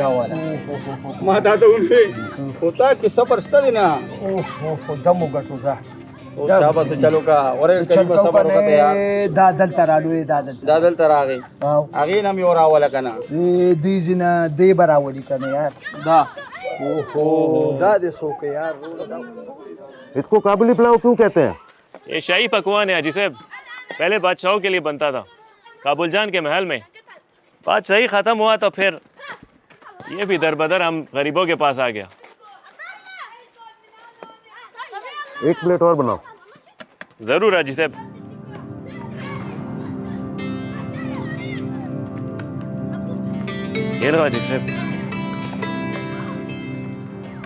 गावाला. माझा उन्हे होता किस्सा परस्ता ना. दमू गटू जा. शाबाश चलो का और करीब सबर होता है यार. दादल तरालू है दादल. दादल तर आगे ना मी और आवाला का ना. दीजिना दे बरावली का ना यार. दा दादे सो के यार. इसको काबुली पुलाव क्यों कहते हैं? ये शाही पकवान है हाजी साहब, पहले बादशाहों के लिए बनता था काबुल जान के महल में. बादशाही ख़त्म हुआ तो फिर ये भी दरबदर हम गरीबों के पास आ गया. एक प्लेट और बनाओ. ज़रूर हाजी साहब. ये लो हाजी साहब.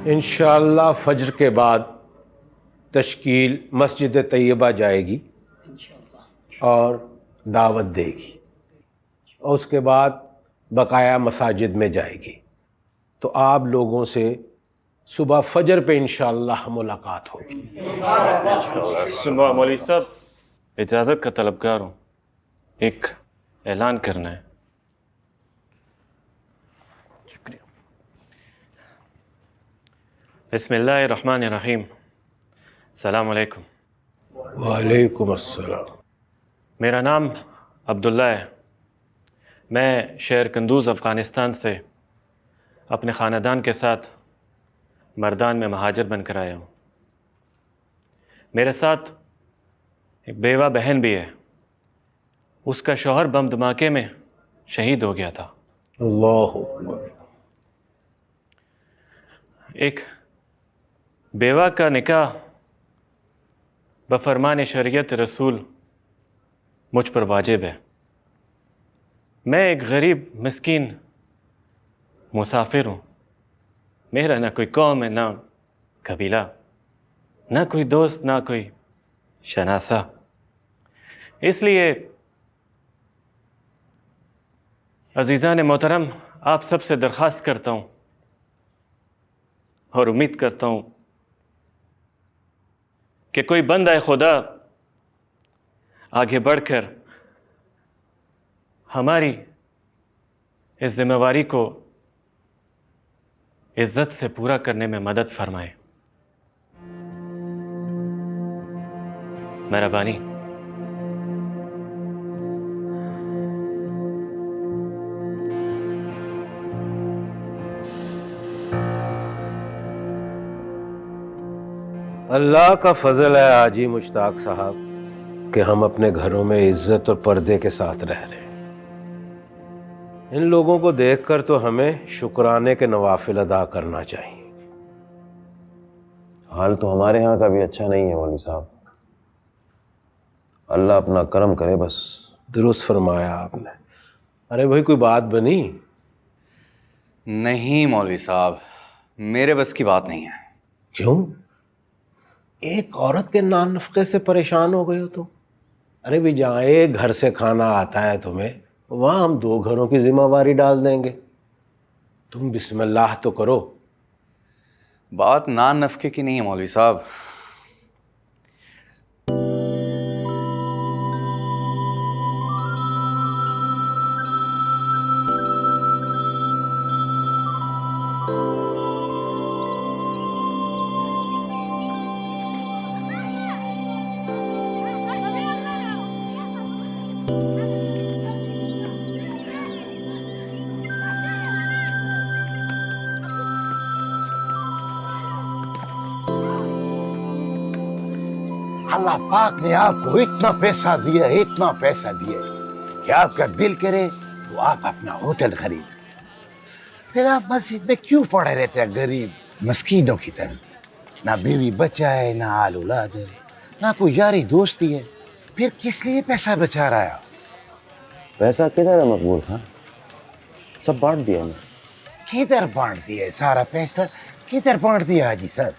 इंशाअल्लाह फज्र के बाद तश्कील मस्जिद तैयबा जाएगी और दावत देगी और उसके बाद बकाया मसाजिद में जाएगी. तो आप लोगों से सुबह फजर पे इंशाअल्लाह मुलाकात होगी. सुबह मौलवी साहब, इजाज़त का तलबगार हूँ, एक ऐलान करना है. शुक्रिया. बिस्मिल्लाहिर्रहमानिर्रहीम. सलाम अलैकुम. वालेकुम अस्सलाम. मेरा नाम अब्दुल्ला है. मैं शहर कंदूज़ अफ़गानिस्तान से अपने ख़ानदान के साथ मर्दान में महाजर बनकर आया हूँ. मेरे साथ एक बेवा बहन भी है. उसका शौहर बम धमाके में शहीद हो गया था. अल्लाहु अकबर. एक बेवा का निकाह बफरमान शरीयत रसूल मुझ पर वाजिब है. मैं एक गरीब मिस्कीन मुसाफिर हूँ. मेरा ना कोई कौम है, ना कबीला, ना कोई दोस्त, ना कोई शनासा. इसलिए अजीज़ान मोहतरम, आप सबसे दरख्वास्त करता हूँ और उम्मीद करता हूँ कि कोई बंदा खुदा आगे बढ़कर हमारी इस जिम्मेवारी को इज्जत से पूरा करने में मदद फरमाए. मेहरबानी. अल्लाह का फजल है हाजी मुश्ताक साहब कि हम अपने घरों में इज्जत और पर्दे के साथ रह रहे हैं. इन लोगों को देखकर तो हमें शुक्राने के नवाफिल अदा करना चाहिए. हाल तो हमारे यहाँ का भी अच्छा नहीं है मौलवी साहब. अल्लाह अपना करम करे बस. दुरुस्त फरमाया आपने. अरे भाई कोई बात बनी? नहीं मौलवी साहब, मेरे बस की बात नहीं है. क्यों? एक औरत के नान नफ़क़े से परेशान हो गए हो तुम? अरे भी जहाँ एक घर से खाना आता है तुम्हें, वहाँ हम 2 घरों की जिम्मेवारी डाल देंगे. तुम बिस्मिल्लाह तो करो. बात नान नफ़के की नहीं है मौलवी साहब. अल्लाह पाक ने आपको इतना पैसा दिया कि आपका दिल करे तो आप अपना होटल खरीद. फिर आप मस्जिद में क्यों पड़े रहते हैं गरीब मस्कीनों की तरह? ना बीवी बच्चा है, ना आल औलाद है, ना कोई यारी दोस्ती है. फिर किस लिए पैसा बचा रहा है? पैसा किधर है मकबूल खान? सब बांट दिया मैं. किधर बांट दिया सारा पैसा? किधर बांट दिया हाजी साहब?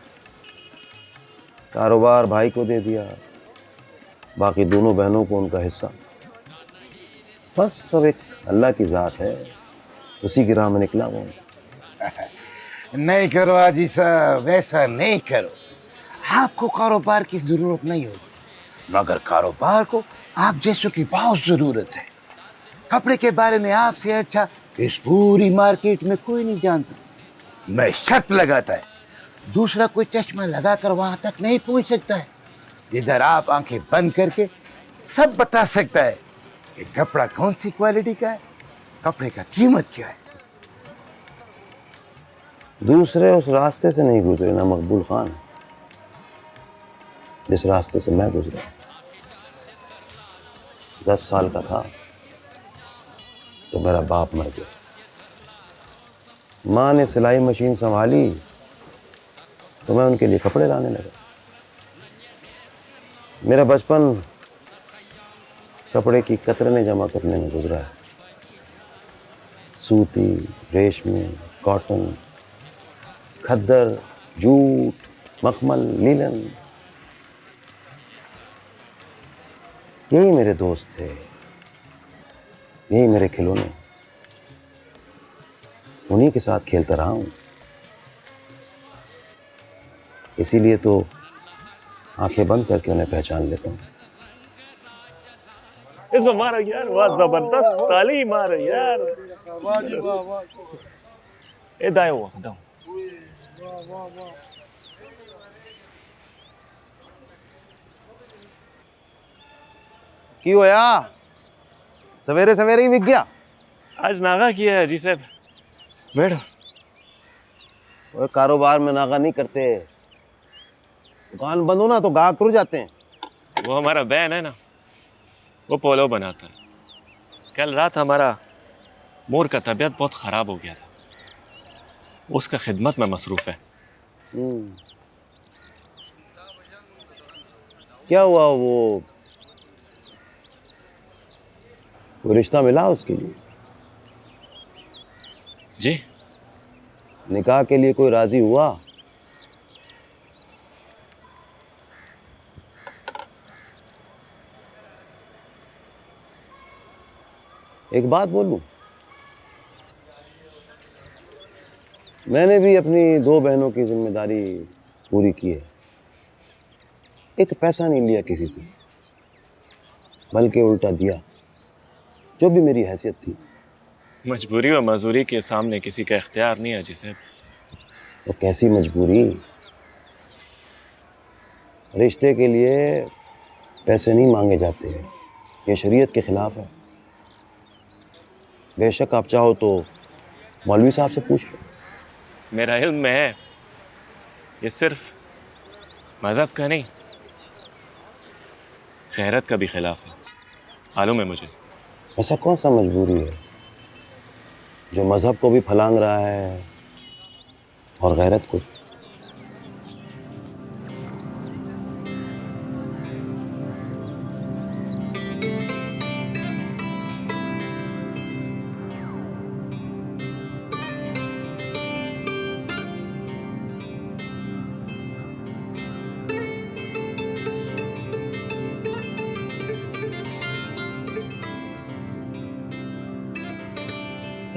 कारोबार भाई को दे दिया, बाकी दोनों बहनों को उनका हिस्सा. बस सब एक अल्लाह की ज़ात है, उसी की राह में निकला हूँ. नहीं करो हाजी साहब, ऐसा नहीं करो. आपको कारोबार की जरूरत नहीं होगी, मगर कारोबार को आप जैसों की बहुत जरूरत है. कपड़े के बारे में आपसे अच्छा इस पूरी मार्केट में कोई नहीं जानता। मैं शर्त लगाता है दूसरा कोई चश्मा लगाकर वहां तक नहीं पहुंच सकता है। इधर आप आंखें बंद करके सब बता सकता है कि कपड़ा कौन सी क्वालिटी का है, कपड़े का कीमत क्या है। दूसरे उस रास्ते से नहीं गुजरे ना मकबूल खान, जिस रास्ते से मैं गुजरा। 10 साल का था तो मेरा बाप मर गया। माँ ने सिलाई मशीन संभाली तो मैं उनके लिए कपड़े लाने लगा। मेरा बचपन कपड़े की कतरनें जमा करने में गुजरा है। सूती, रेशमी, कॉटन, खद्दर, जूट, मखमल, लीलन, यही मेरे दोस्त थे, यही मेरे खिलौने। उन्हीं के साथ खेलता रहा हूं। इसीलिए तो आंखें बंद करके उन्हें पहचान लेता हूं। इसमें मारो यार, वाह जबरदस्त ताली मारो यार। ए दाओ दाओ। की होया? सवेरे सवेरे ही बिक गया? आज नागा किया है जी साहब। बैठो। वो कारोबार में नागा नहीं करते। दुकान बंद हो ना तो गाहक रुक जाते हैं। वो हमारा बहन है ना, वो पोलो बनाता है। कल रात हमारा मोर का तबीयत बहुत ख़राब हो गया था, उसका खिदमत में मसरूफ़ है। क्या हुआ? वो रिश्ता मिला उसके लिए? जी? निकाह के लिए कोई राजी हुआ? एक बात बोलूं, मैंने भी अपनी 2 बहनों की जिम्मेदारी पूरी की है। एक पैसा नहीं लिया किसी से, बल्कि उल्टा दिया जो भी मेरी हैसियत थी। मजबूरी और मजदूरी के सामने किसी का इख्तियार नहीं है जी साहब। तो कैसी मजबूरी? रिश्ते के लिए पैसे नहीं मांगे जाते हैं, ये शरीयत के खिलाफ है। बेशक आप चाहो तो मौलवी साहब से पूछ लो। मेरा इल्म में है, ये सिर्फ मज़हब का नहीं, गैरत का भी खिलाफ है। मालूम है मुझे। ऐसा कौन सा मजबूरी है जो मजहब को भी फलांग रहा है और गैरत को?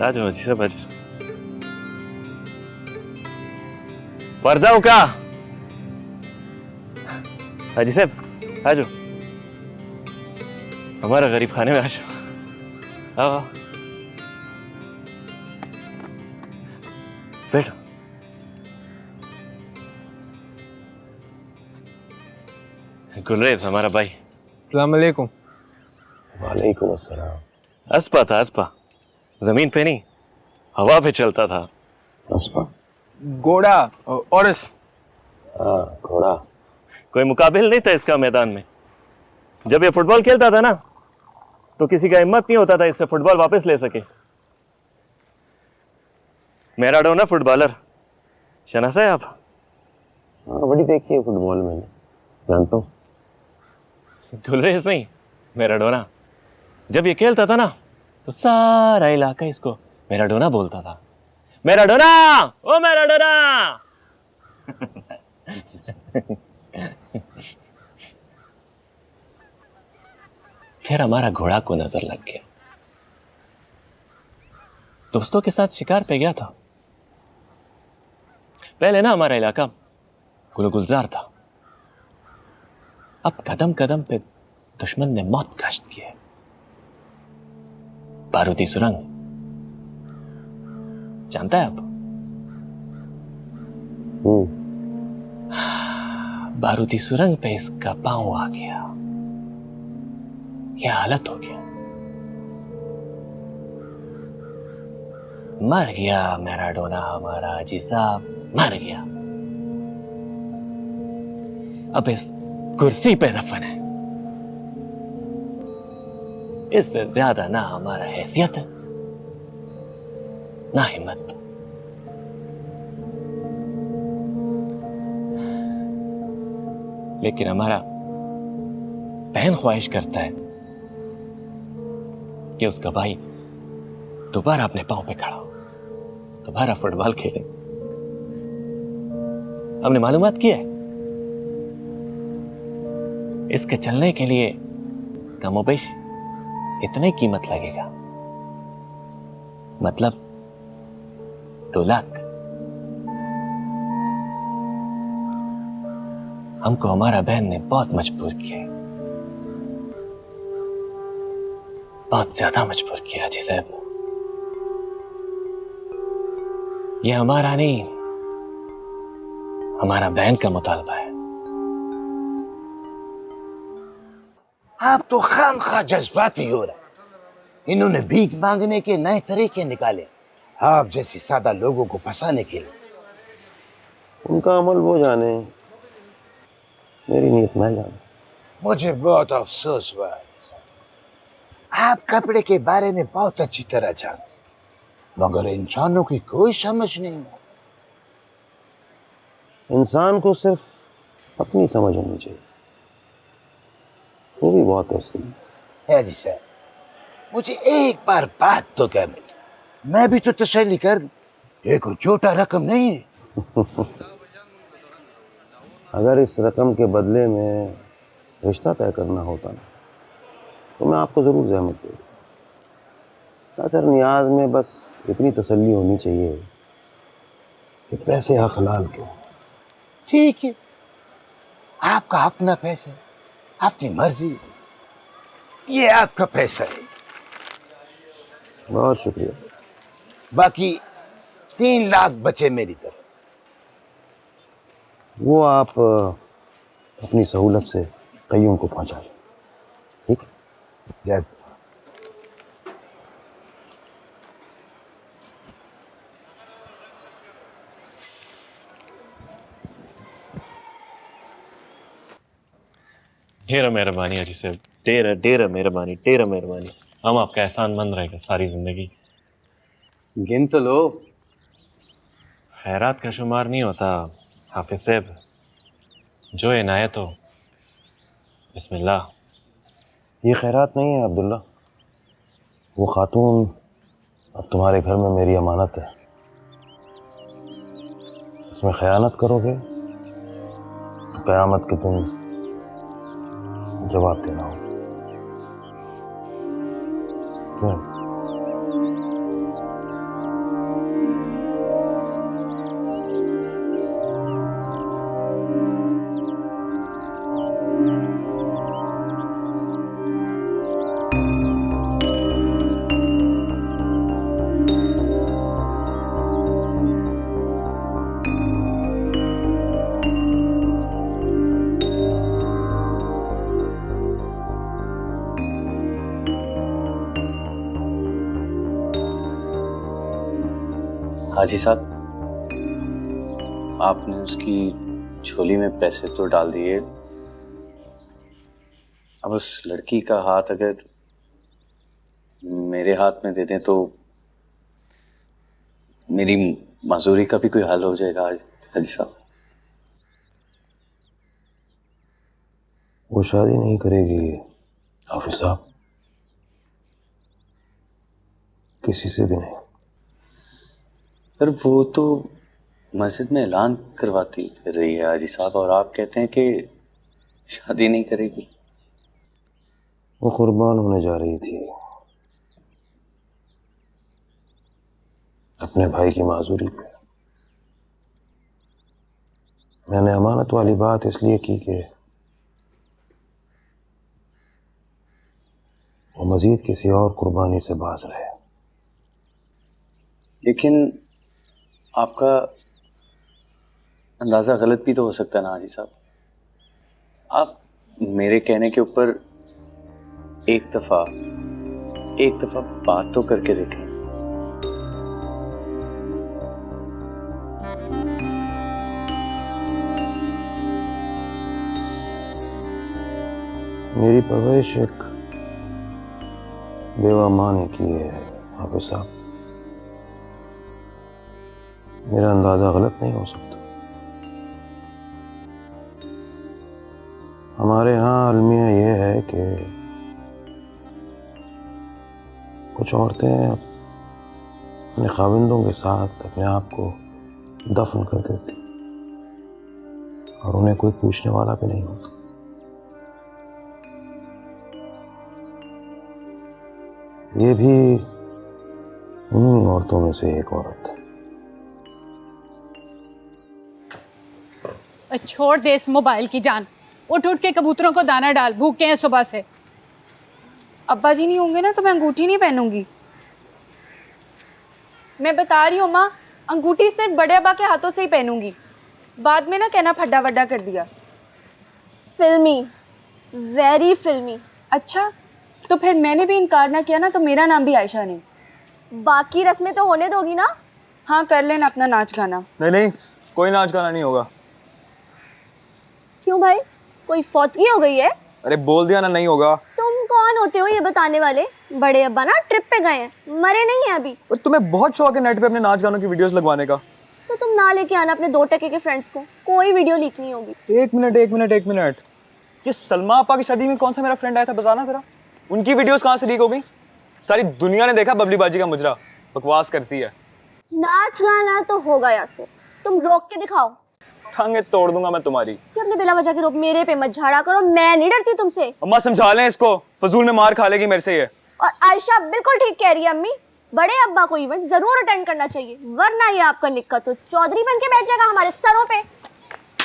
राजू जी साहब, पर्दा का हाजी साहब, आ जाओ हमारा गरीब खाने में, आ जाओ। आओ बैठो। गुलरेज हमारा भाई। अस्सलाम वालेकुम। वालेकुम अस्सलाम। अस्पा था, अस्पा जमीन पे नहीं हवा पे चलता था। अस्पा? घोड़ा औरस। हाँ, घोड़ा। कोई मुकाबिल नहीं था इसका मैदान में। जब ये फुटबॉल खेलता था ना तो किसी का हिम्मत नहीं होता था इससे फुटबॉल वापस ले सके। मैराडोना फुटबॉलर, शनासा है आप? हाँ, बड़ी देखी है फुटबॉल मैंने, जानता हूँ। गुलरेज नहीं, मैराडोना। जब ये खेलता था ना तो सारा इलाका इसको मैराडोना बोलता था। मैराडोना, ओ मैराडोना। फिर हमारा घोड़ा को नजर लग गया। दोस्तों के साथ शिकार पे गया था। पहले ना हमारा इलाका गुलजार था, अब कदम कदम पे दुश्मन ने मौत कष्ट की है। बारूदी सुरंग, जानता है आप, बारूदी सुरंग पे इसका पांव आ गया, यह हालत हो गया, मर गया मैराडोना हमारा जी साहब, मर गया। अब इस कुर्सी पे दफन है, इससे ज्यादा ना हमारा हैसियत है ना हिम्मत। लेकिन हमारा बहन ख्वाहिश करता है कि उसका भाई दोबारा अपने पांव पे खड़ा हो, दोबारा फुटबॉल खेले। हमने मालूमात किया है, इसके चलने के लिए कमोबेश इतना ही कीमत लगेगा, मतलब 2 लाख। हमको हमारा बहन ने बहुत मजबूर किया, बहुत ज्यादा मजबूर किया जी साहब। ये हमारा नहीं, हमारा बहन का मुतालबा है। आप तो खामखा जज्बाती हो रहे। इन्होंने भीख मांगने के नए तरीके निकाले आप जैसी सादा लोगों को फंसाने के लिए। उनका अमल वो जाने, मेरी नीयत मैं जाने। मुझे बहुत अफसोस हुआ आप कपड़े के बारे में बहुत अच्छी तरह जानते, मगर इंसानों की कोई समझ नहीं। इंसान को सिर्फ अपनी समझ होनी चाहिए, वो भी बहुत है उसके लिए। है जी सर, मुझे एक बार बात तो करने दो, मैं भी तो तसल्ली कर लूं। ये कोई छोटा रकम नहीं है। अगर इस रकम के बदले में रिश्ता तय करना होता ना, तो मैं आपको ज़रूर ज़हमत दे दूँ। सर, नियाज में बस इतनी तसल्ली होनी चाहिए कि पैसे हक हलाल के। ठीक है, आपका अपना पैसा, अपनी मर्जी, ये आपका पैसा है। बहुत शुक्रिया। बाकी 3 लाख बचे मेरी तरफ। वो आप अपनी सहूलत से कईयों को पहुंचा दें, ठीक है? जैसे ढेर मेहरबानी हाजी साहब, ढेर मेहरबानी, ढेर मेहरबानी। हम आपका एहसानमंद रहेगा सारी जिंदगी। गिन तो लो। खैरात का शुमार नहीं होता हाफिज साहब, जो इनायत हो। बिस्मिल्लाह। ये खैरात नहीं है अब्दुल्ला, वो खातून अब तुम्हारे घर में मेरी अमानत है। इसमें खयानत करोगे तो क़यामत के दिन जवाब देना हो। क्यों? हाजी साहब, आपने उसकी झोली में पैसे तो डाल दिए, अब उस लड़की का हाथ अगर मेरे हाथ में दे दें तो मेरी मजदूरी का भी कोई हल हो जाएगा हाजी साहब। वो शादी नहीं करेगी हाफिज साहब, किसी से भी नहीं। पर वो तो मस्जिद में ऐलान करवाती फिर रही है हाजी साहब, और आप कहते हैं कि शादी नहीं करेगी। वो कुर्बान होने जा रही थी अपने भाई की माजूरी पे। मैंने अमानत वाली बात इसलिए की कि वो मजीद किसी और कुर्बानी से बाज रहे। लेकिन आपका अंदाज़ा गलत भी तो हो सकता है ना हाजी साहब। आप मेरे कहने के ऊपर एक दफ़ा बात तो करके देखें। मेरी परवरिश एक बेवा माँ ने की है हाफिज साहब। मेरा अंदाजा गलत नहीं हो सकता। हमारे यहाँ अलमिया ये है कि कुछ औरतें अपने खाविंदों के साथ अपने आप को दफन कर देती और उन्हें कोई पूछने वाला भी नहीं होता। ये भी उन्हीं औरतों में से एक औरत है। छोड़ दे इस मोबाइल की जान, उठ उठ के कबूतरों को दाना डाल, भूखे हैं सुबह से। अब्बा जी नहीं होंगे ना तो मैं अंगूठी नहीं पहनूंगी। मैं बता रही हूँ माँ, अंगूठी सिर्फ बड़े अब्बा के हाथों से ही पहनूंगी। बाद में ना कहना फड्डा वड्डा कर दिया। फिल्मी, वेरी फिल्मी। अच्छा, तो फिर मैंने भी इनकार ना किया ना तो मेरा नाम भी आयशा नहीं। बाकी रस्में तो होने दोगी ना? हाँ, कर लेना अपना नाच गाना। नहीं नहीं, कोई नाच गाना नहीं होगा। क्यों भाई, कोई फौतगी हो गई है? अरे बोल दिया ना, नहीं होगा। तुम कौन होते हो ये बताने वाले? बड़े अब्बा ना ट्रिप पे गए हैं, मरे नहीं हैं अभी। और तुम्हें बहुत शौक है नेट पे अपने नाच गानों की वीडियोस लगवाने का। तो तुम ना लेके आना अपने 2 टके के फ्रेंड्स को, कोई वीडियो लीक नहीं होगी। एक मिनट, ये सलमा आपा की शादी में कौन सा मेरा फ्रेंड आया था, बताना जरा। उनकी वीडियोस कहाँ से लीक हो गई? सारी दुनिया ने देखा बबली बाजी का मुजरा, बकवास करती है। नाच गाना तो होगा यासिर, तुम रोक के दिखाओ। टांगे तोड़ दूंगा मैं तुम्हारी। कि अपने बिला वजह के रोक मेरे पे मत झाड़ा करो, मैं नहीं डरती तुमसे। अम्मा समझा लें इसको, फजूल में मार खा लेगी मेरे से ये। और आयशा बिल्कुल ठीक कह रही है अम्मी, बड़े अब्बा को इवेंट जरूर अटेंड करना चाहिए, वरना ये आपका निक्का तो चौधरी बन के बैठ जाएगा हमारे सरों पे।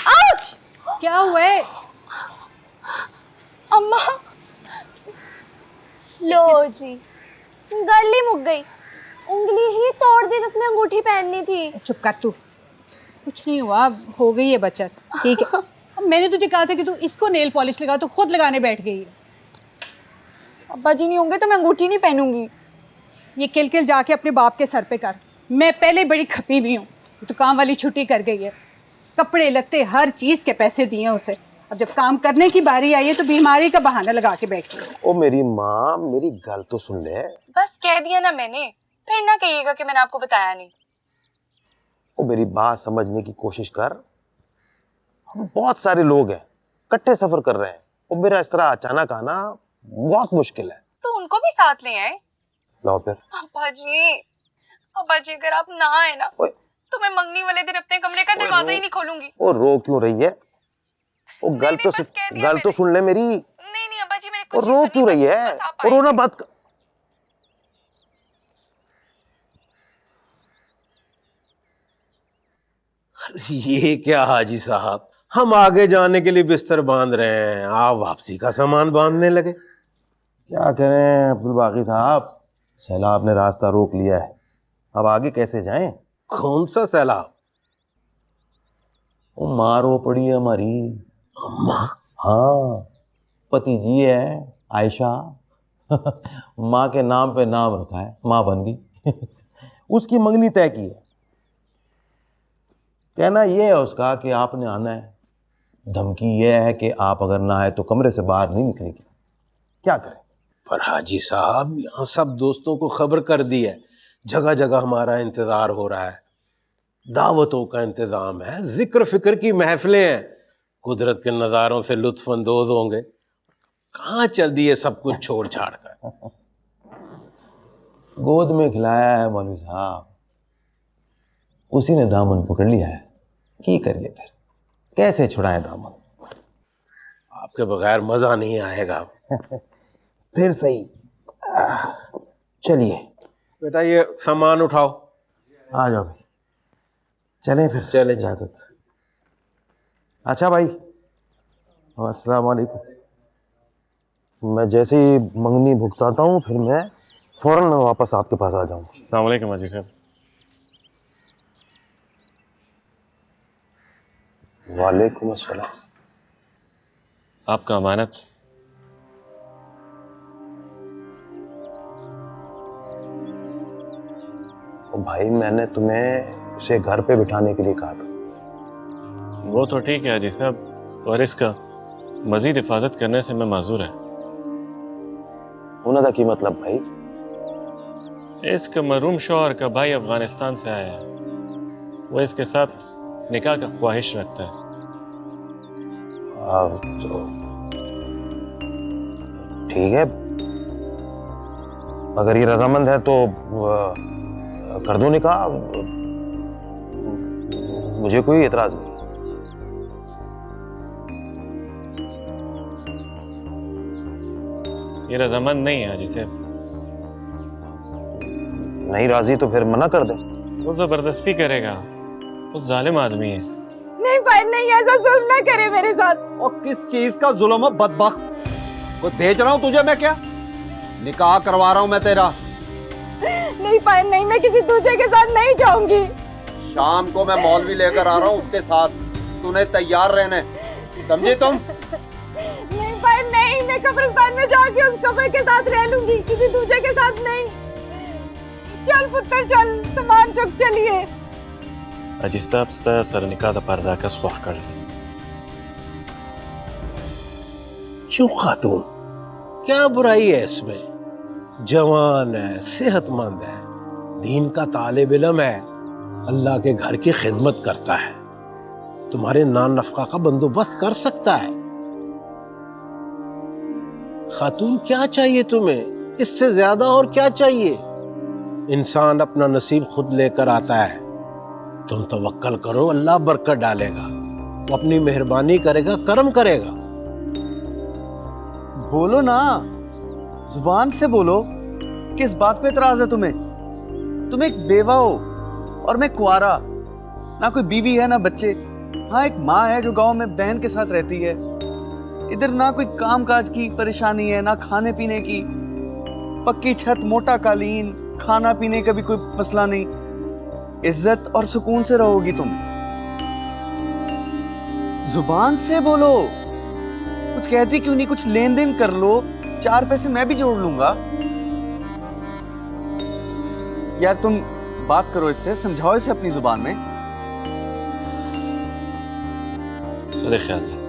आउच! क्या हुआ है? अम्मा, लो जी, गली मुक गई, उंगली ही तोड़ दी जिसमें अंगूठी पहननी थी। चुप कर तू, कुछ नहीं हुआ, हो गई है बचत, ठीक है। अब मैंने तुझे कहा था कि तू इसको नेल पॉलिश लगा, तो खुद लगाने बैठ गई है। अब्बा जी नहीं होंगे तो मैं अंगूठी नहीं पहनूंगी। ये किल किल जाके अपने बाप के सर पे कर। मैं पहले बड़ी खपी हुई हूँ, तो काम वाली छुट्टी कर गई है, कपड़े लत्ते हर चीज़ के पैसे दिए उसे। अब जब काम करने की बारी आई है तो बीमारी का बहाना लगा के बैठी है। ओ मेरी माँ, मेरी गल तो सुन ले। बस कह दिया ना मैंने, फिर ना कहिएगा कि मैंने आपको बताया नहीं। ओ मेरी बात समझने की कोशिश कर। हम बहुत सारे लोग हैं, इकट्ठे सफर कर रहे हैं। ओ मेरा इस तरह अचानक आना बहुत मुश्किल है। तो उनको भी साथ ले आए। लो फिर। अब्बा जी अगर आप ना आए ना तो मैं मंगनी वाले दिन अपने कमरे का दरवाजा ही नहीं खोलूंगी। ओ रो क्यों रही है? ओ गल तो सुन ले मेरी। नहीं अब्बा जी, मैंने कुछ रो क्यों रही है? और रोना बात कर। ये क्या हाजी साहब, हम आगे जाने के लिए बिस्तर बांध रहे हैं, आप वापसी का सामान बांधने लगे। क्या करें अब्दुल बाकी साहब, सैलाब ने रास्ता रोक लिया है, अब आगे कैसे जाएं? कौन सा सैलाब? वो माँ रो पड़ी है हमारी। माँ? हाँ, पति जी है आयशा। माँ के नाम पे नाम रखा है, माँ बन गई। उसकी मंगनी तय की है। कहना यह है उसका कि आपने आना है, धमकी यह है कि आप अगर ना आए तो कमरे से बाहर नहीं निकलेगी। क्या करें? पर हाजी साहब, यहाँ सब दोस्तों को खबर कर दी है, जगह जगह हमारा इंतजार हो रहा है, दावतों का इंतजाम है, जिक्र फिक्र की महफिलें हैं, कुदरत के नज़ारों से लुत्फ अंदोज होंगे। कहाँ चल दिए सब कुछ छोड़ छाड़ कर? गोद में खिलाया है मौलवी साहब, उसी ने दामन पकड़ लिया है। की करिए फिर, कैसे छुड़ाए दामन? आपके बगैर मजा नहीं आएगा। फिर सही। चलिए बेटा, ये सामान उठाओ। आ जाओ भाई, चलें फिर। चले इजाजत। अच्छा भाई, अस्सलाम वालेकुम। मैं जैसे ही मंगनी भुगताता हूँ फिर मैं फौरन वापस आपके पास आ जाऊँगा। अस्सलाम वालेकुम हाजी साहब। वालेकुम अस्सलाम। आपका अमानत। भाई मैंने तुम्हें उसे घर पे बिठाने के लिए कहा था। वो तो ठीक है हाजी साहब, और इसका मजीद हिफाजत करने से मैं माजूर है। उन्होंने की मतलब भाई? इसका मरूम शौहर का भाई अफगानिस्तान से आया है, वो इसके साथ निकाह का ख्वाहिश रखता है। तो ठीक है, अगर ये रजामंद है तो कर दो निकाह, मुझे कोई एतराज नहीं। ये रजामंद नहीं है हाजी साहब। नहीं राजी तो फिर मना कर दे। वो जबरदस्ती करेगा, वो जालिम आदमी है। नहीं भाई नहीं, ऐसा जुल्म ना करे मेरे साथ। और किस चीज का जुल्म है बदबख्त? कोई बेच रहा हूं तुझे मैं क्या? निकाह करवा रहा हूं मैं तेरा। नहीं भाई नहीं, मैं किसी दूसरे के साथ नहीं जाऊंगी। शाम को मैं मौलवी लेकर आ रहा हूं उसके साथ, तूने तैयार रहने, समझे तुम? नहीं भाई नहीं, मैं कब्रिस्तान में जाके उस कब्र के साथ रह लूंगी, किसी दूसरे के साथ नहीं। चल पुत्र चल, सामान चुक चलिए। हाजी साहब स्ता सर निकाह दा पर्दा कस खोख कर ली। क्यों खातून, क्या बुराई है इसमें? जवान है, सेहतमंद है, दीन का तालिब इल्म है, अल्लाह के घर की खिदमत करता है, तुम्हारे नान नफका का बंदोबस्त कर सकता है। खातून क्या चाहिए तुम्हें? इससे ज्यादा और क्या चाहिए? इंसान अपना नसीब खुद लेकर आता है। तुम तवक्कल करो, अल्लाह बरकत डालेगा, वो अपनी मेहरबानी करेगा, करम करेगा। बोलो ना, जुबान से बोलो। किस बात पे इतराज है तुम्हें? तुम एक बेवा हो और मैं कुआरा, ना कोई बीवी है ना बच्चे। हाँ एक माँ है जो गांव में बहन के साथ रहती है। इधर ना कोई काम काज की परेशानी है, ना खाने पीने की, पक्की छत, मोटा कालीन, खाना पीने का भी कोई मसला नहीं। इज्जत और सुकून से रहोगी तुम। जुबान से बोलो, कुछ कहती क्यों नहीं? कुछ लेन देन कर लो, 4 पैसे मैं भी जोड़ लूंगा। यार तुम बात करो इससे, समझाओ इसे अपनी जुबान में। सदे ख्याल है।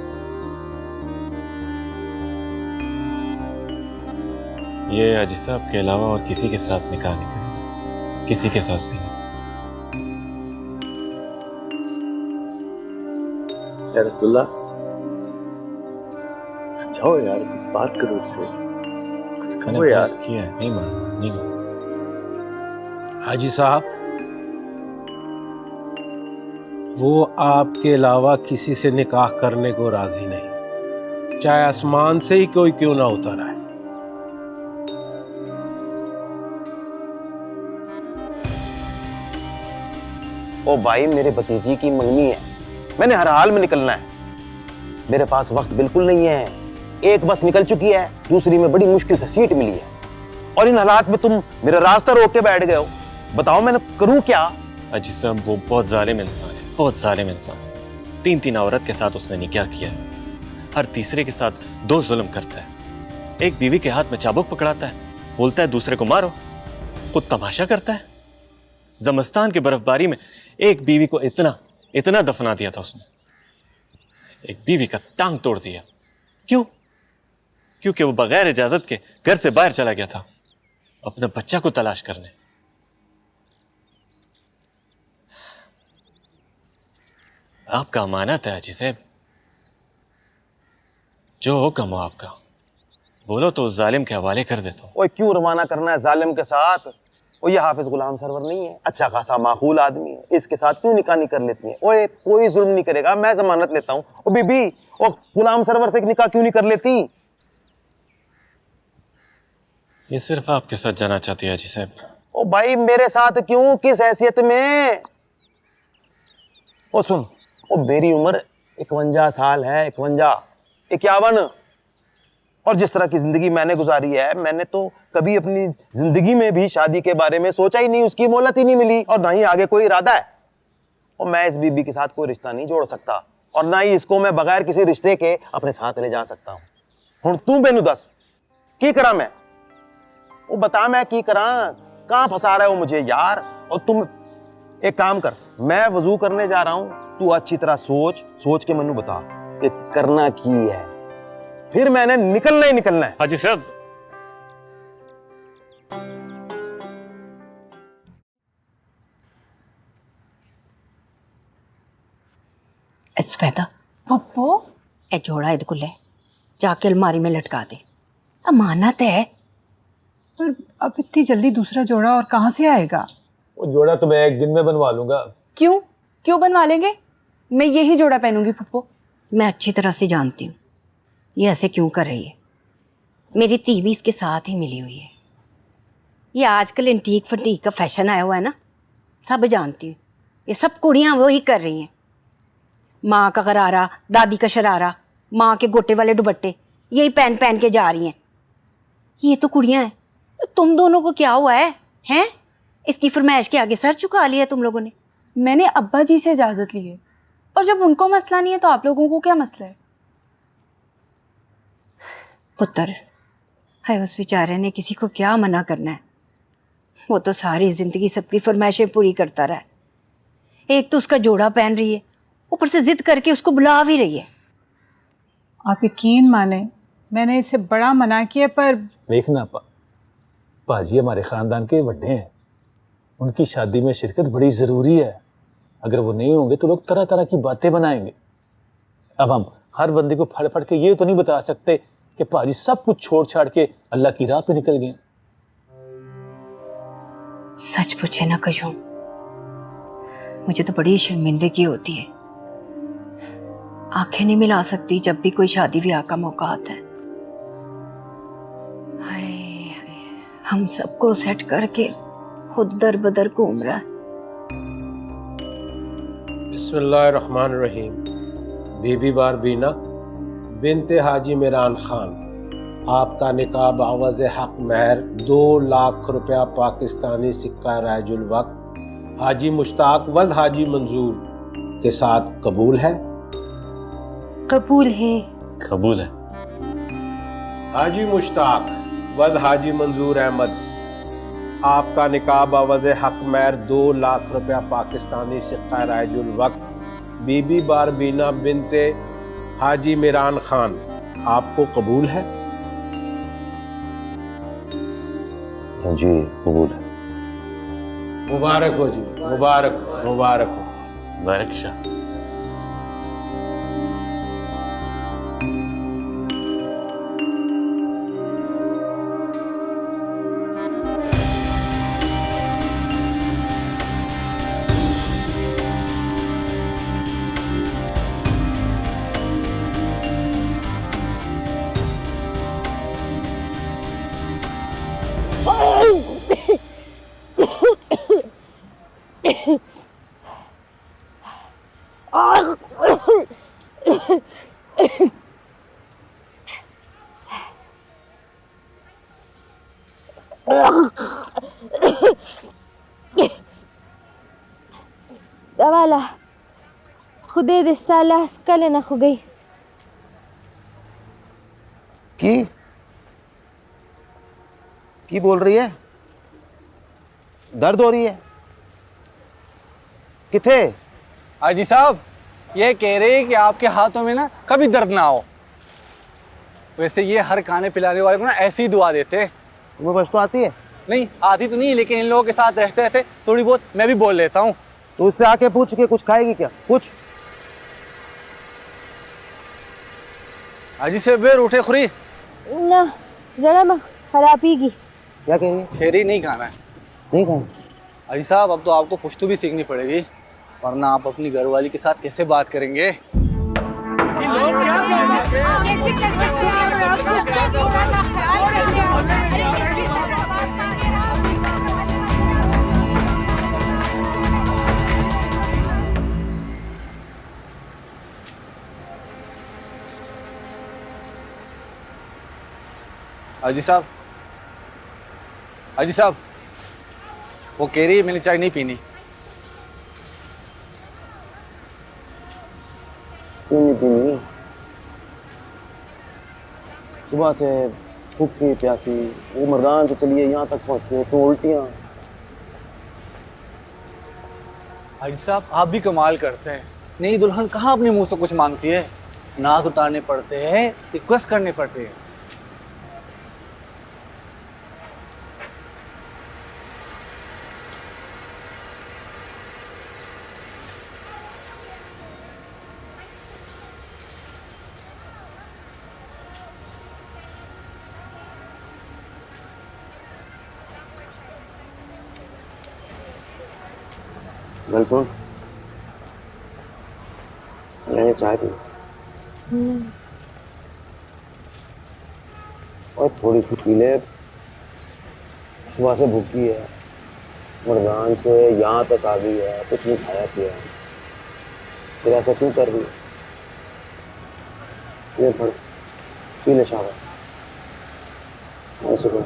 ये हाजी साहब के अलावा और किसी के साथ निकाह नहीं करें, किसी के साथ भी नहीं। यार अब्दुल्ला, समझाओ यार, बात करो इससे, कुछ करो यार। किया है, नहीं मान, नहीं मान। हाजी साहब, वो आपके अलावा किसी से निकाह करने को राजी नहीं, चाहे आसमान से ही कोई क्यों ना उतर आए। ओ भाई, मेरे भतीजी की मंगनी है, मैंने हर हाल में निकलना है। मेरे पास वक्त बिल्कुल नहीं है। एक बस निकल चुकी है, दूसरी में बड़ी मुश्किल से सीट मिली है, और इन हालात में तुम मेरा रास्ता रोक के बैठ गए हो। बताओ मैंने करूं क्या? हाजी साहब वो बहुत जालिम इंसान है, बहुत जालिम इंसान। 3 औरत के साथ उसने निकाह किया है, हर तीसरे के साथ 2 जुल्म करता है। एक बीवी के हाथ में चाबुक पकड़ाता है, बोलता है दूसरे को मारो। खुद तमाशा करता है। जमस्तान की बर्फबारी में एक बीवी को इतना दफना दिया था उसने, एक बीवी का टांग तोड़ दिया। क्यों? क्योंकि वो बगैर इजाजत के घर से बाहर चला गया था अपने बच्चा को तलाश करने। आपका अमानत है हाजी साहब, जो हुक्म हो आपका, बोलो तो उस जालिम के हवाले कर देता हूं। ओए क्यों रवाना करना है जालिम के साथ? वो ये हाफिज गुलाम सरवर नहीं है, अच्छा खासा माकूल आदमी है, इसके साथ क्यों निकाह नहीं कर लेती है? ओए कोई जुल्म नहीं करेगा, मैं जमानत लेता हूँ। ओ बीबी, ओ गुलाम सरवर से निकाह क्यों नहीं कर लेती? ये सिर्फ आपके साथ जाना चाहती है हाजी साहब। ओ भाई मेरे साथ क्यों, किस हैसियत में? ओ सुन, ओ मेरी उम्र 51 साल है, 51, 51, और जिस तरह की जिंदगी मैंने गुजारी है, मैंने तो कभी अपनी जिंदगी में भी शादी के बारे में सोचा ही नहीं, उसकी मोहलत ही नहीं मिली, और ना ही आगे कोई इरादा है। और मैं इस बीबी के साथ कोई रिश्ता नहीं जोड़ सकता, और ना ही इसको मैं बगैर किसी रिश्ते के अपने साथ ले जा सकता हूं। हुण तू मैनू दस की करा मैं, वो बता मैं की करा, कहां फंसा रहा है वो मुझे यार। और तुम एक काम कर, मैं वजू करने जा रहा हूं, तू अच्छी तरह सोच के मैनू बता कि करना की है, फिर मैंने निकलना ही निकलना है। हाजी साहब, स्वेता पप्पो ए जोड़ा इधर को ले जाके अलमारी में लटका दे, अमानत है। पर अब इतनी जल्दी दूसरा जोड़ा और कहाँ से आएगा? वो जोड़ा तो मैं एक दिन में बनवा लूंगा। क्यों क्यों बनवा लेंगे? मैं यही जोड़ा पहनूंगी पप्पो। मैं अच्छी तरह से जानती हूँ ये ऐसे क्यों कर रही है। मेरी ती भी इसके साथ ही मिली हुई है। ये आजकल एंटीक फटीक का फैशन आया हुआ है ना, सब जानती हूँ। ये सब कुड़ियाँ वो ही कर रही हैं। माँ का गरारा, दादी का शरारा, माँ के गोटे वाले दुपट्टे, यही पहन पहन के जा रही हैं। ये तो कुड़ियाँ हैं। तुम दोनों को क्या हुआ है हैं? इसकी फरमाइश के आगे सर झुका लिया तुम लोगों ने। मैंने अब्बा जी से इजाज़त ली है, और जब उनको मसला नहीं है तो आप लोगों को क्या मसला है? पुत्र है, उस बेचारे ने किसी को क्या मना करना है। वो तो सारी ज़िंदगी सबकी फरमाइशें पूरी करता रहा है। एक तो उसका जोड़ा पहन रही है, ऊपर से जिद करके उसको बुला भी रही है। आप यकीन माने मैंने इसे बड़ा मना किया, पर देखना पाजी हमारे खानदान के बड़े हैं, उनकी शादी में शिरकत बड़ी ज़रूरी है। अगर वो नहीं होंगे तो लोग तरह तरह की बातें बनाएंगे। अब हम हर बंदे को फड़ फड़ के ये तो नहीं बता सकते कि पाजी सब कुछ छोड़ छाड़ के अल्लाह की राह पे निकल गए। सच पूछे ना कशूं, मुझे तो बड़ी शर्मिंदगी होती है। आंखें नहीं मिला सकती जब भी कोई शादी ब्याह का मौका आता है। हाय हाय, हम सबको सेट करके खुद दर बदर घूम रहा है। बिस्मिल्लाहिर्रहमानिर्रहीम। बीबी बार बीना बिनते हाजी मिरान खान, आपका निकाह बावज़ हक महर 2 लाख रुपया पाकिस्तानी सिक्का राजुल वक्त हाजी मुश्ताक वल्द हाजी मंजूर के साथ कबूल है? कबूल है। कबूल है। हाजी मुश्ताक वल्द हाजी मंजूर अहमद, आपका निकाह बावज़ हक महर 2 लाख रुपया पाकिस्तानी सिक्का राजुल वक्त बीबी बार बीना बिनते हाजी मिरान खान, आपको कबूल है? जी कबूल है। मुबारक हो जी, मुबारक हो, मुबारक हो। बारक शाह। दवाला खुदे दिस्ताला स्कले न खु गई की बोल रही है? दर्द हो रही है? किथे? हाजी साहब ये कह रहे हैं कि आपके हाथों में ना कभी दर्द ना हो। वैसे ये हर खाने पिलाने वाले को ना ऐसी दुआ देते हैं। तुम्हें बस तो आती है? नहीं आती तो नहीं, लेकिन इन लोगों के साथ रहते रहते थोड़ी बहुत मैं भी बोल लेता हूँ। तो उससे आके पूछ के कुछ खाएगी क्या? कुछ हाजी साहब वे उठे खुरी ना जरा मैं खराबी की। क्या कह रही है? खेरी नहीं खाना है। नहीं खाना? हाजी साहब अब तो आपको पुश्तू भी सीखनी पड़ेगी, वरना आप अपनी घरवाली के साथ कैसे बात करेंगे? हाजी साहब, हाजी साहब वो कह रही है मैंने चाय नहीं पीनी। सुबह से भूखी प्यासी, वो मर्दान से चलिए यहाँ तक पहुँचे तो उल्टियाँ। हाजी साहब आप भी कमाल करते हैं। नई दुल्हन कहाँ अपने मुंह से कुछ मांगती है, नाज उतारने पड़ते हैं, रिक्वेस्ट करने पड़ते हैं। गल सुन, मैंने चाय पी और थोड़ी सी पी ले। सुबह से भूखी है, मर्दान से यहाँ तक आ गई है, कुछ नहीं खाया पिया है, फिर ऐसा क्यों कर रही है? ये फड़ पी ले शाबाश। ऐसे करो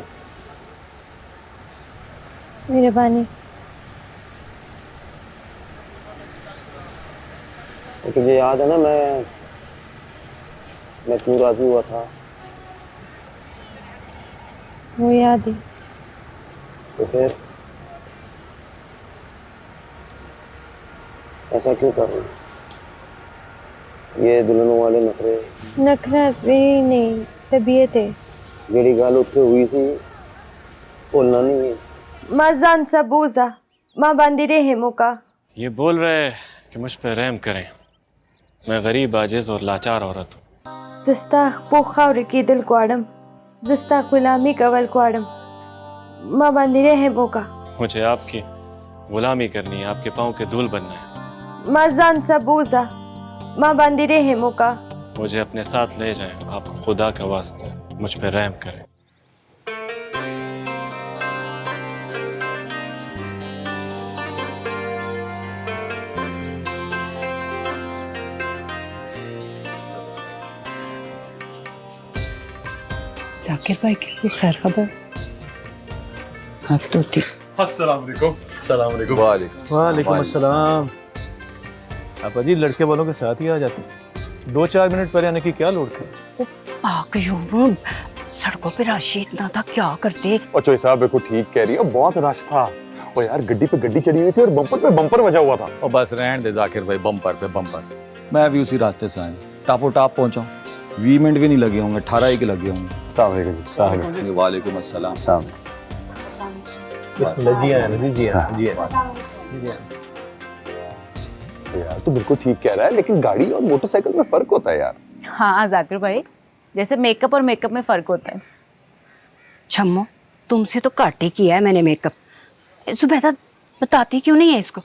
मेहरबानी। तुझे याद है ना मैं क्यों राजी हुआ था? वो याद है। तो फिर ऐसा क्यों कर रही? ये दुल्हनों वाले नखरे नखरे नहीं, तबीयत है। जेड़ी गाल उत्थे हुई सी बोलना नहीं है। मजान सबूजा माँ बांधी रहे मुका। ये बोल रहे कि मुझ पर रहम करें, मैं गरीब, आजिज और लाचार औरत हूँ। जिस्ता पोखा की दिल को आडम, जिस्ता गुलामी कवल को आडम, माँ बांधी रहे मुका। मुझे आपकी गुलामी करनी है, आपके पाँव के धूल बनना है। मजान सबूजा माँ बांधी रहे मुका। मुझे अपने साथ ले जाएं, आपको खुदा का वास्ते मुझ पर रहम करें। जाकिर भाई की कोई खैर खबर? अब तो ठीक। अस्सलाम वालेकुम अस्सलाम। आपा जी लड़के वालों के साथ ही आ जाते, 2-4 मिनट पहले आने की क्या लोड़ थी? पाकयूब, सड़कों पे रश इतना था, क्या करते? और चोई साहब बिल्कुल ठीक कह रही है, बहुत रश था। और यार गड्डी पे गड्डी चढ़ी हुई थी और बम्पर पे बम्पर बजा हुआ था। और बस रहने दे जाकिर भाई, बम्पर पे बम्पर। मैं भी उसी रास्ते से आया, टापो टाप पहुंचा, 20 मिनट भी नहीं लगे होंगे, 18 ही के लगे होंगे। वालेकुम अस्सलाम। बिस्मिल्लाह। जी आया जी, जी आया जी आया जी आया। यार तो बिल्कुल ठीक कह रहा है, लेकिन गाड़ी और मोटरसाइकिल में फर्क होता है यार। हाँ जाकिर भाई, जैसे मेकअप और मेकअप में फर्क होता है। छम्मो, तुमसे तो घट ही किया है मैंने मेकअप। जुबैदा बताती क्यों नहीं है इसको?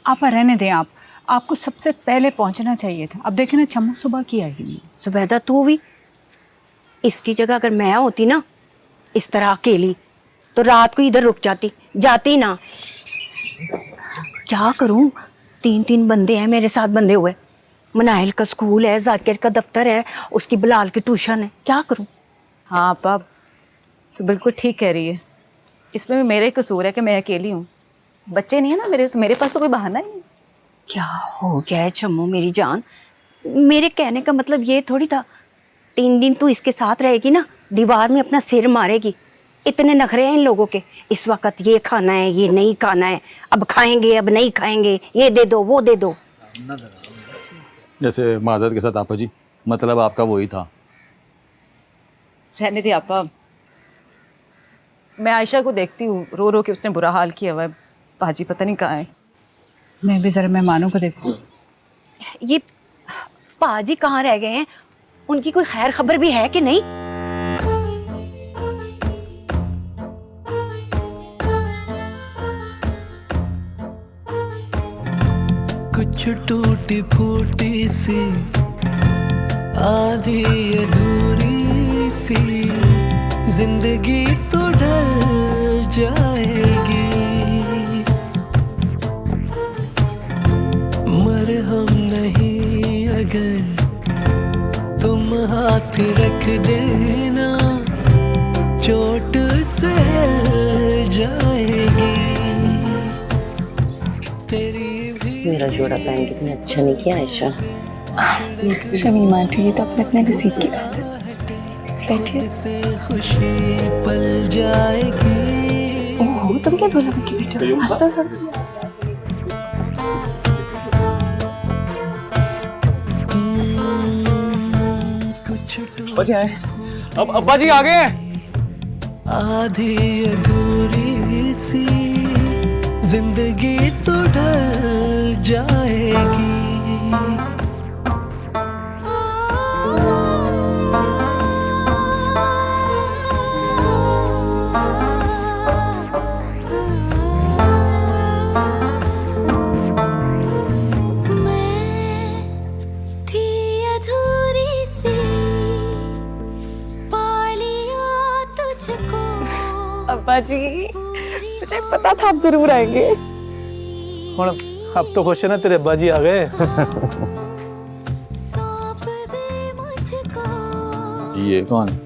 आप रहने दें, आपको सबसे पहले पहुंचना चाहिए था। अब देखे ना, छम्मो सुबह की आई नहीं। जुबैदा तू भी, इसकी जगह अगर मैं होती ना इस तरह अकेली, तो रात को इधर रुक जाती ना। क्या करूं, 3 बंदे हैं मेरे साथ बंधे हुए। मनाइल का स्कूल है, जाकिर का दफ्तर है, उसकी बिलाल की ट्यूशन है, क्या करूं? हाँ आपा तो बिल्कुल ठीक कह रही है। इसमें भी मेरा ही कसूर है कि मैं अकेली हूँ, बच्चे नहीं है ना मेरे, तो मेरे पास तो कोई बहाना ही नहीं। क्या हो गया है छम्मो मेरी जान? मेरे कहने का मतलब ये थोड़ी था, 3 दिन तू इसके साथ रहेगी ना, दीवार में अपना सिर मारेगी। इतने नखरे हैं इन लोगों के, इस वक्त ये खाना है, ये नहीं खाना है, अब खाएंगे, अब नहीं खाएंगे, ये दे दो, वो दे दो। जैसे माजरत के साथ आपा जी, मतलब आपका वही था। रहने दे आपा, मैं आयशा को देखती हूँ, रो रो के उसने बुरा हाल किया हुआ है। बाजी पता नहीं कहाँ है। मैं भी जरा मेहमानों को देखूं। ये पाजी कहाँ रह गए हैं? उनकी कोई खैर खबर भी है कि नहीं? कुछ टूटी फूटी सी, आधी अधूरी सी जिंदगी तो ढल जाएगी। मरहम नहीं अगर तुम हाथ रख देना, चोट सहल जाएगी। तेरी मेरा जोड़ा पहन कितने अच्छा नहीं किया आयशा। शमीमा आंटी, ये तो अपने अपने नसीब की बात है। बैठिए। से खुशी पल जाएगी। ओह, तुम क्या दूल्हा बन के बैठे हो? हंसता सब। बच्चे आए। अब अब्बा जी आ गए हैं। आधी अधूरी सी जिंदगी तो ढल जाएगी। अब्बा जी, मुझे पता था आप जरूर आएंगे। हुण अब तो खुश है ना, तेरे अब्बा जी आ गए। ये कौन?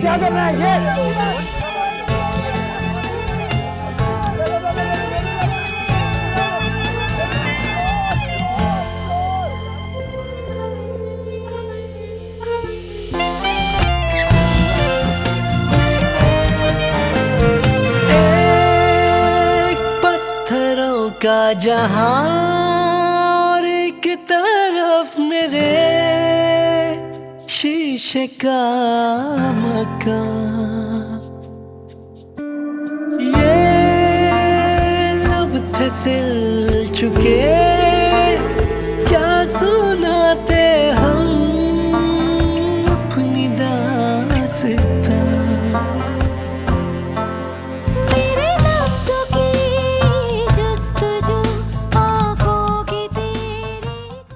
क्या कर रहा है ये? का जहां और एक तरफ मेरे शीशे का मकान। ये लब थे सिल चुके